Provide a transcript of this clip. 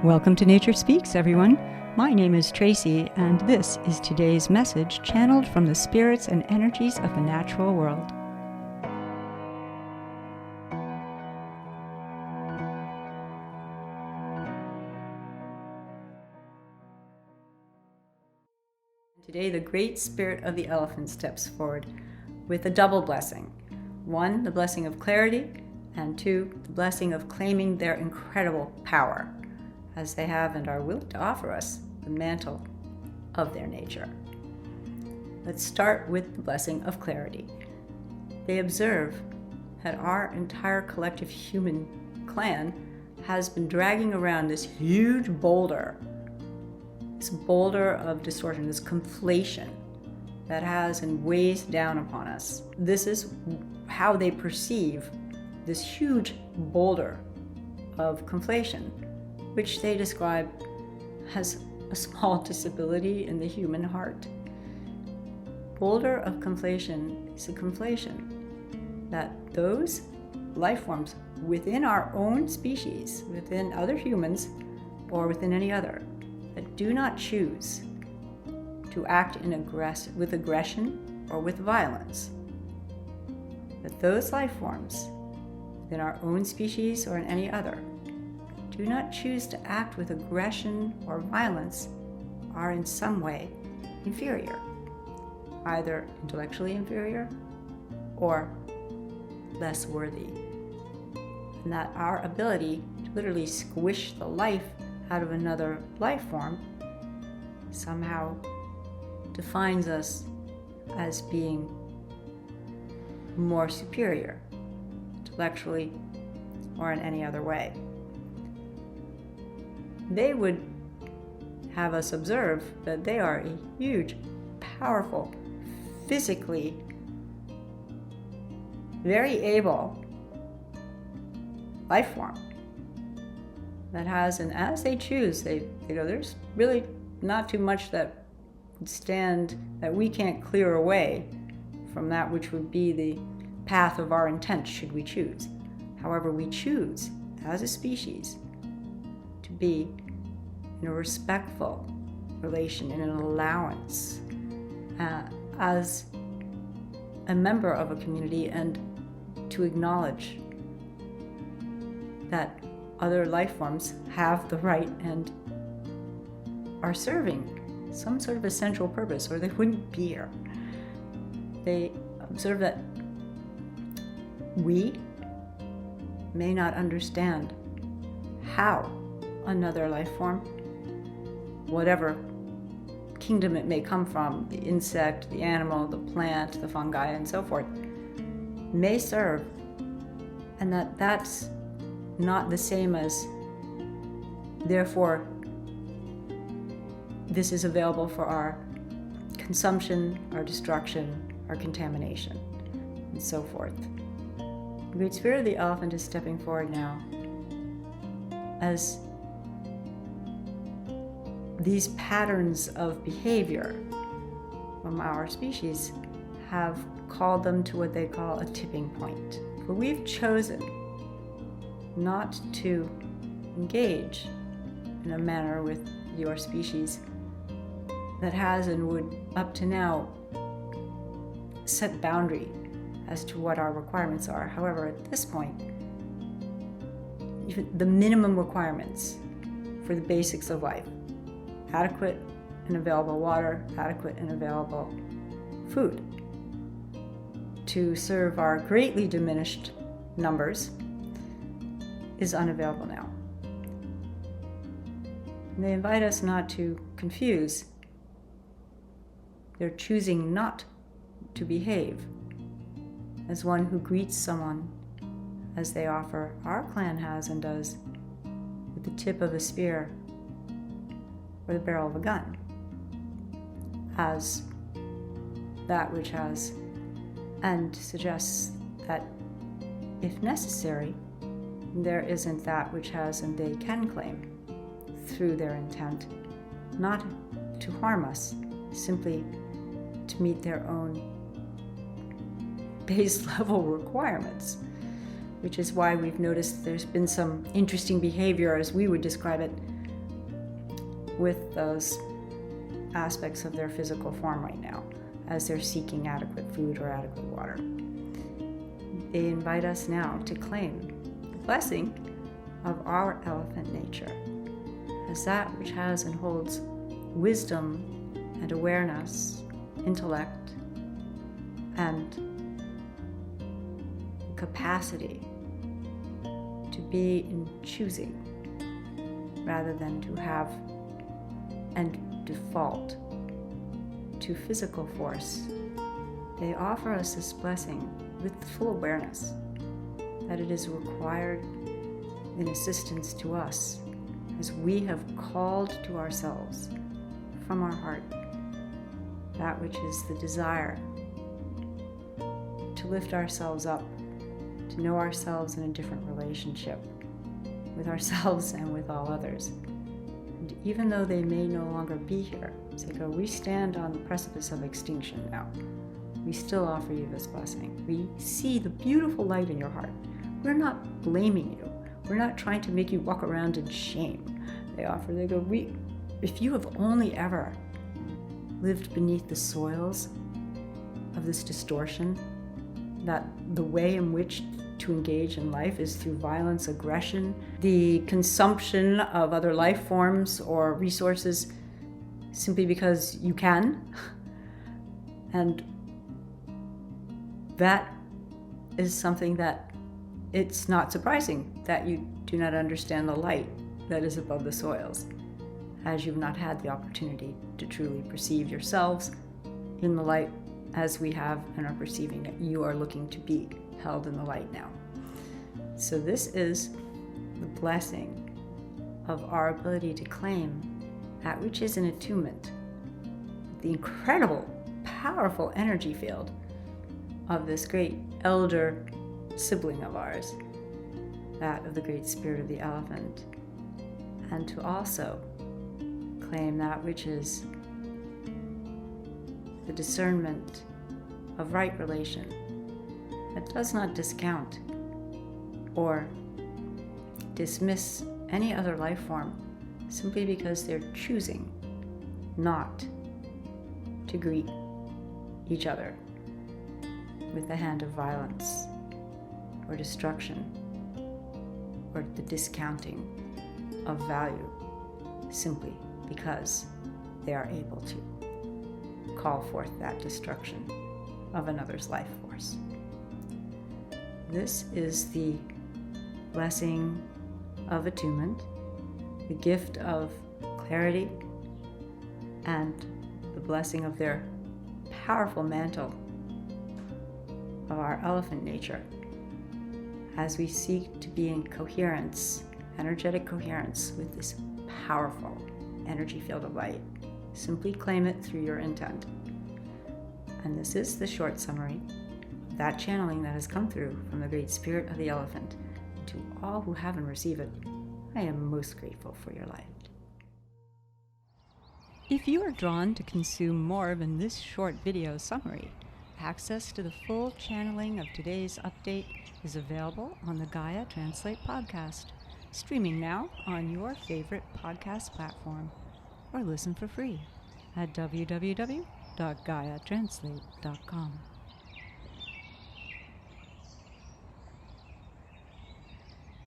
Welcome to Nature Speaks, everyone. My name is Tracy, and this is today's message channeled from the spirits and energies of the natural world. Today, the great spirit of the elephant steps forward with a double blessing. One, the blessing of clarity, and two, the blessing of claiming their incredible power, as they have and are willing to offer us the mantle of their nature. Let's start with the blessing of clarity. They observe that our entire collective human clan has been dragging around this huge boulder, this boulder of distortion, this conflation that has and weighs down upon us. This is how they perceive this huge boulder of conflation, which they describe as a small disability in the human heart. Boulder of conflation is a conflation that those life forms within our own species, within other humans, or within any other, that do not choose to act with aggression or with violence, that those life forms within our own species or in any other do not choose to act with aggression or violence are in some way inferior, either intellectually inferior or less worthy. And that our ability to literally squish the life out of another life form somehow defines us as being more superior, intellectually or in any other way. They would have us observe that they are a huge, powerful, physically very able life form that has, and as they choose, there's really not too much that would stand that we can't clear away from that which would be the path of our intent should we choose. However, we choose as a species to be in a respectful relation, in an allowance, as a member of a community, and to acknowledge that other life forms have the right and are serving some sort of essential purpose, or they wouldn't be here. They observe that we may not understand how another life form, whatever kingdom it may come from, the insect, the animal, the plant, the fungi, and so forth, may serve, and that's not the same as, therefore, this is available for our consumption, our destruction, our contamination, and so forth. The Great Spirit of the Elephant is stepping forward now as these patterns of behavior from our species have called them to what they call a tipping point. For we've chosen not to engage in a manner with your species that has and would, up to now, set boundary as to what our requirements are. However, at this point, even the minimum requirements for the basics of life, adequate and available water, adequate and available food, to serve our greatly diminished numbers, is unavailable now. And they invite us not to confuse their choosing not to behave as one who greets someone as they offer, our clan has and does, with the tip of a spear or the barrel of a gun, as that which has, and suggests that if necessary, there isn't that which has and they can claim through their intent, not to harm us, simply to meet their own base level requirements, which is why we've noticed there's been some interesting behavior, as we would describe it, with those aspects of their physical form right now as they're seeking adequate food or adequate water. They invite us now to claim the blessing of our elephant nature as that which has and holds wisdom and awareness, intellect, and capacity to be in choosing rather than to have and default to physical force. They offer us this blessing with full awareness that it is required in assistance to us as we have called to ourselves from our heart that which is the desire to lift ourselves up, to know ourselves in a different relationship with ourselves and with all others. And even though they may no longer be here, Seiko, we stand on the precipice of extinction now. We still offer you this blessing. We see the beautiful light in your heart. We're not blaming you. We're not trying to make you walk around in shame. They go, if you have only ever lived beneath the soils of this distortion, that the way in which to engage in life is through violence, aggression, the consumption of other life forms or resources simply because you can, and that is something that it's not surprising that you do not understand the light that is above the soils, as you've not had the opportunity to truly perceive yourselves in the light as we have and are perceiving that you are looking to be held in the light now. So this is the blessing of our ability to claim that which is an attunement, the incredible, powerful energy field of this great elder sibling of ours, that of the great spirit of the elephant, and to also claim that which is the discernment of right relation that does not discount or dismiss any other life form simply because they're choosing not to greet each other with the hand of violence or destruction or the discounting of value simply because they are able to call forth that destruction of another's life force. This is the blessing of attunement, the gift of clarity, and the blessing of their powerful mantle of our elephant nature as we seek to be in coherence, energetic coherence with this powerful energy field of light. Simply claim it through your intent. And this is the short summary of that channeling that has come through from the great spirit of the elephant. To all who haven't received it, I am most grateful for your light. If you are drawn to consume more than this short video summary, access to the full channeling of today's update is available on the Gaia Translate podcast, streaming now on your favorite podcast platform, or listen for free at www.gaiatranslate.com.